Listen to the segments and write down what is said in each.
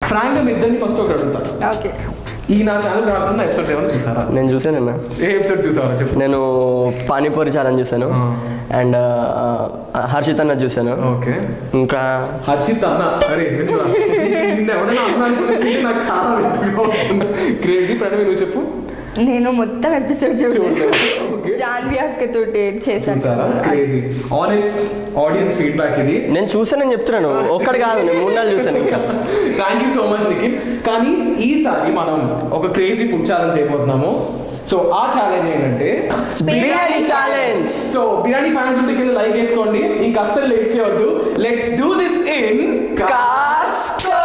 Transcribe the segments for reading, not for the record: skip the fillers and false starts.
ఫ్రాంక్గా మీ ఇద్దరిని ఫస్ట్ ఒకటి అడుగుతా. ఓకే. ఈ నా ఛానల్ రాకుండా ఎపిసోడ్ ఏమైనా చూసారా? నేను చూసానన్నా. ఏ ఎపిసోడ్ చూసారా చెప్పు. నేను పానీపూరి ఛాలెంజ్ చూసాను అండ్ హర్షిత్ అన్న చూసాను. ఓకే. ఇంకా హర్షిత్ అన్న అరే నిన్న ఎవరైనా అన్న అనుకుంటే నాకు చాలా క్రేజీ. ప్రణవి నువ్వు చెప్పు. నేను మొత్తం ఎపిసోడ్ చూడలేదు. జాన్వి అక్కతోటి చేశాను. క్రేజీ ఆనెస్ట్ ఆడియన్స్ ఫీడ్బ్యాక్ ఇది. నేను చూసానని చెప్తున్నాను, ఒక్కటి కాదు, నేను 3 నెలలు చూసాను. ఇంకా thank you so much Nikhil. కానీ ఈసారి మనం ఒక క్రేజీ ఫుడ్ ఛాలెంజ్ అయిపోతున్నాము. సో ఆ ఛాలెంజ్ ఏంటంటే biryani challenge. So biryani fans ఉంటే కింద లైక్ వేసుకోండి. ఇంకా అస్సలు లేట్ చేయవద్దు. Let's do this in Costco.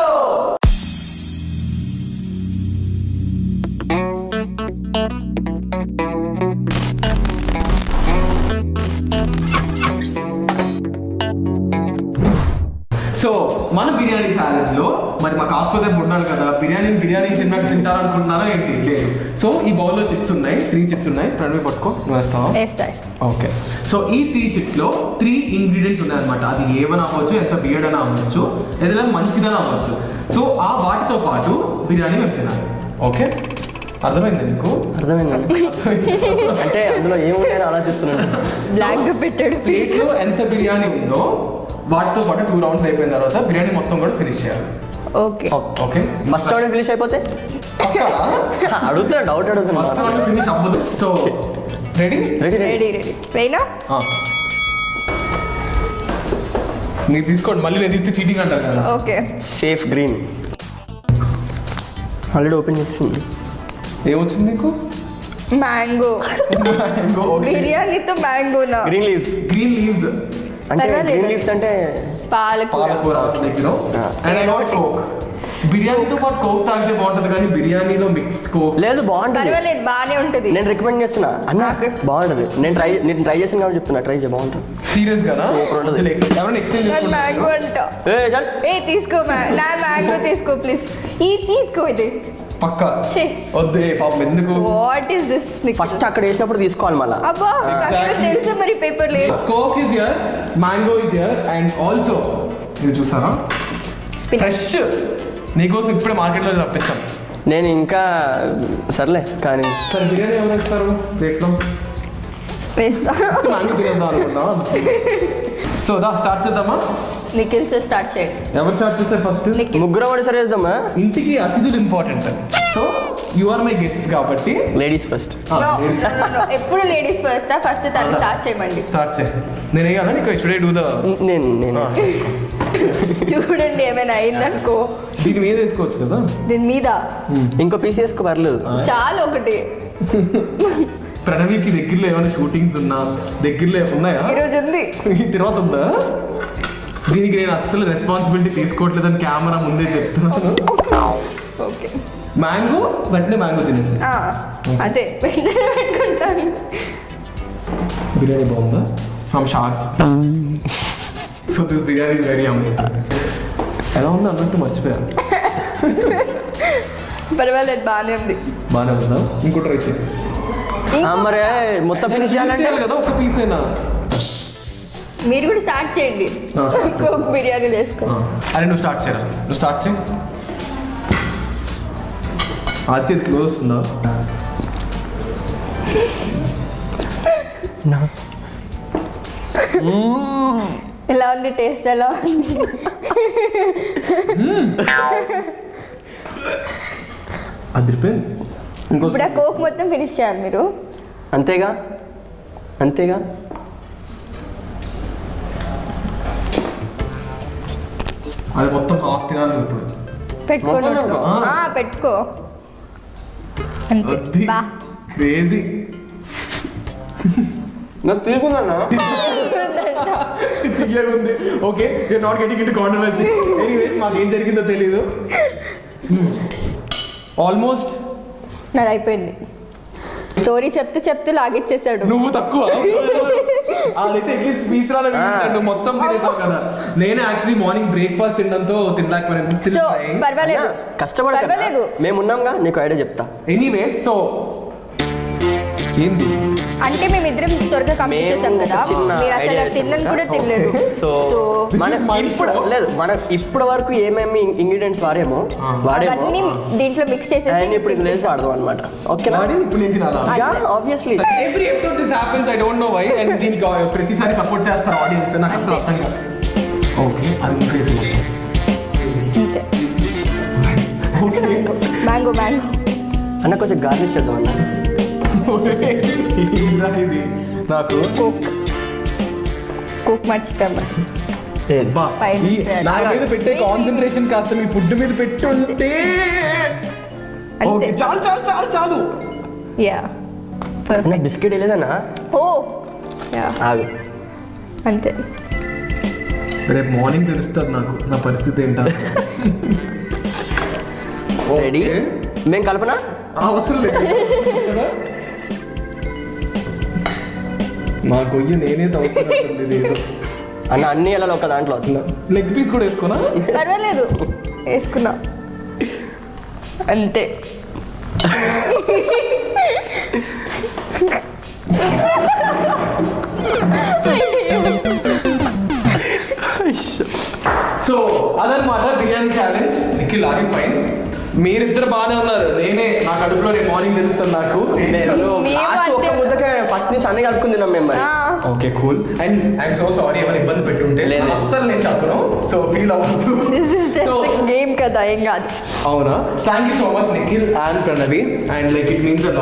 So మన బిర్యానీ ఛాలెంజ్ లో మరి మా కాస్కోతే ఉన్నాను కదా, బిర్యానీ తిన్నట్టు తింటారనుకుంటున్నారా ఏంటి? లేదు. సో ఈ బౌల్లో చిప్స్ ఉన్నాయి, 3 చిప్స్ ఉన్నాయి. ప్రణవి పట్టుకో, నువ్వు వేస్తావా? ఓకే. సో ఈ 3 చిప్స్ లో 3 ఇంగ్రీడియంట్స్ ఉన్నాయన్నమాట. అది ఏమైనా అవ్వచ్చు, ఎంత బియర్డ్ అయినా అవ్వచ్చు, ఏదైనా మంచిదైనా అవ్వచ్చు. సో ఆ వాటితో పాటు బిర్యానీ మేము తినాలి. ఓకే, అర్థమైందా నీకు? అర్థమైందండి. అంటే అందులో ఏముంటాయని ఆలోచిస్తున్నాను. బ్లాక్ గా పెట్టాడు. ప్లేట్లో ఎంత బిర్యానీ ఉందో వాటితో పాటు 2 రౌండ్స్ అయిపోయిన తర్వాత బిర్యానీ మొత్తం కూడా ఫినిష్ చేయాలి. Okay okay. First round finish అయిపోతే అడుగుతున్నా, డౌట్ అడుగుతున్నా. ఫస్ట్ రౌండ్ ఫినిష్ అవ్వదు. So ready ready ready ready పైన మీరు తీసుకోండి. మళ్ళీ నేను తీస్తే చీటింగ్ అంటారు కదా. Okay. Safe green already open చేస్తుంది. ఏమొచ్చింది నీకు? మ్యాంగో. బిర్యానీతో మ్యాంగోనా? Green leaves. గ్రీన్ లీవ్స్ అంటే గ్రీన్ లీవ్స్ అంటే పాలకూర. కోక్. బిర్యానీతో పాటు కోక్ తాగితే బాగుంటుంది, కానీ బిర్యానీలో మిక్స్ కోక్ లేదు. బాగుంటుంది, పర్వాలేదు, బాగానే ఉంటుంది. నేను రికమెండ్ చేస్తున్నా అన్న, బాగుంటుంది. నేను ట్రై చేసాను కాబట్టి చెప్తున్నా, ట్రై చేయ, బాగుంటుంది. సీరియస్ కదా? మ్యాంగో అంట. ఏ తీసుకో, నా మ్యాంగో తీసుకో ప్లీజ్. తీసుకో ఇది పక్కా. వద్దు పాపం, ఎందుకు? What is this? ఫస్ట్ అక్కడ వేసినప్పుడు తీసుకోవాలి మళ్ళీ. అబ్బా తెలుసు మరి, పేపర్ లేదు. Coke is here, mango is here, and also ఇది చూసారా ఫ్రెష్ నీకోసం ఇప్పుడే మార్కెట్లో రప్పించాం. నేను ఇంకా సర్లే కానీ సరే బిర్యానీ ఎవరు వేస్తారు ప్లేట్లో? వేస్తా. మ్యాంగో బిర్యానీ అనుకుంటా. సో దా స్టార్ట్ చేద్దామా? నిఖిల్ సార్ స్టార్ట్ చేయండి. ఎవరు స్టార్ట్ చేస్తారు ఫస్ట్? ముగ్గురు కూడా సరే చేద్దామా? ఇంటికి అతిథులు important. So you are my guest కాబట్టి లేడీస్ ఫస్ట్. ఎప్పుడు లేడీస్ ఫస్ట్. ఫస్ట్ తను స్టార్ట్ చేయమండి. స్టార్ట్ చేయి. నేను వేయాలా నీకు? Should I do the? నేను చూడండి, ఏమైనా అయిందనుకో దీని మీద వేసుకోవచ్చు కదా. దీని మీద ఇంకో పీస్ వేసుకో, పర్లేదు. చాలా ఒకటి. ప్రణవికి దగ్గరలో ఏమైనా షూటింగ్స్ ఉన్నా దగ్గరలో ఉన్నాయా? ఈరోజు ఉంది. తర్వాత ఉందా? దీనికి నేను అస్సలు రెస్పాన్సిబిలిటీ తీసుకోవట్లేదని కెమెరా ముందే చెప్తున్నాను. ఓకే. మ్యాంగో వెంటనే మ్యాంగో తినేసి అదే పెట్టుకుంటాను. బిర్యానీ బాగుందా? From shock. So this biryani is very amazing. ఎలా ఉంది అన్నట్టు మర్చిపోయాను. పర్వాలేదు, బాగానే ఉంది. బాగానే ఉందా? ఇంకో ట్రై చేయండి. మరి మొత్తం ఫినిష్ చేయాలి కదా, ఒక పీస్ అయినా. మీరు కూడా స్టార్ట్ చేయండి. కోక్ బిర్యానీ వేసుకో. అరే నువ్వు స్టార్ట్ చేయరా? నువ్వు స్టార్ట్ చేయి. ఆదిత్య క్లోజ్ వస్తుందా? ఎలా ఉంది టేస్ట్? ఎలా ఉంది? అదిరిపోయింది. ఇప్పుడు ఆ కోక్ మొత్తం ఫినిష్ చేయాలి మీరు. అంతేగా అంతేగా. అది మొత్తం హాఫ్ తినాలి ఇప్పుడు. పెట్టుకో. క్రేజీ. నాకు తీసుకుందన్నా ఉంది. Okay, you're not getting into controversy. Anyways మాకేం జరిగిందో తెలీదు. ఆల్మోస్ట్ నాది అయిపోయింది. స్టోరీ చెప్తూ లాగిచ్చేసాడు. నువ్వు తక్కువ వాళ్ళైతే అట్లీస్ట్ పీస్ రాలేదు, మొత్తం తినేసావు కదా. నేను యాక్చువల్లీ మార్నింగ్ బ్రేక్ఫాస్ట్ తినడంతో తినలేకపోయాను. పర్వాలేదు, కష్టపడలేదు, మేము ఉన్నాంగా. నీకు ఐడియా చెప్తా. ఎనీవేస్ సో ఏంది అంటే మేమిద్దరం త్వరగా కంప్లీట్ చేసాం కదా, మీరు అసలు తిన్నని కూడా తినలేదు. So This is my show. లేదు మనం ఇప్పటి వరకు ఏమేమి ఇంగ్రీడియంట్స్ వాడేమో అవన్నీ దీంట్లో మిక్స్ చేసేసి అవన్నీ ఇప్పుడు లేసి వాడదాం అనమాట. ఓకేనా? వాడి ఇప్పుడు నేను తినాలా? Obviously every episode this happens, I don't know why. And దీనికి ప్రతిసారి సపోర్ట్ చేస్తారు ఆడియన్స్, నాకు అసలు అర్థం కాదు. ఓకే అది ఇంకేసి అంతే. మ్యాంగో మ్యాంగో అన్న కొంచెం గార్నిష్ చేద్దాం అన్న. ఇది నాకు కుక్ మర్చిపోయాం. బా, పైన ఈ నా మీద పెట్టే కాన్సన్ట్రేషన్ కాస్త మీ ఫుడ్ మీద పెట్టుంటే ఓకే చాలు చాలు చాలు చాలు. యా అన్న బిస్కెట్ వెళ్ళేదన్నా? ఓ యా ఆగు. అంతే. రేపు మార్నింగ్ తెలుస్తుంది నాకు నా పరిస్థితి ఏంటో. రెడీ? మేము కలపనా? అవసరం లేదు కదా. నా గొయ్యి నేనే తవ్వుతున్నట్టుంది ఏదో. అన్న అన్ని వెళ్ళాలి ఒక దాంట్లో. లెగ్ పీస్ కూడా వేసుకోనా? పర్వాలేదు వేసుకున్నా అంతే. సో అదనమాట biryani challenge. Nikhil are you fine? మీరిద్దరు బాగానే ఉన్నారు, నేనే నా కడుపులో రేపు మార్నింగ్ తెలుస్తుంది నాకు. ఫస్ట్ నుంచి అన్ని కలుపుకుని తిన్నాం మేము. Okay cool. And I'm so sorry ఎవరు ఇబ్బంది పెట్టుంటే. అస్సలు నేను చెప్పను, సో ఫీల్ అవ్వద్దు. గేమ్ కదా, ఏం కాదు. అవునా? Thank you so much Nikhil and Pranavi. And like it means a lot.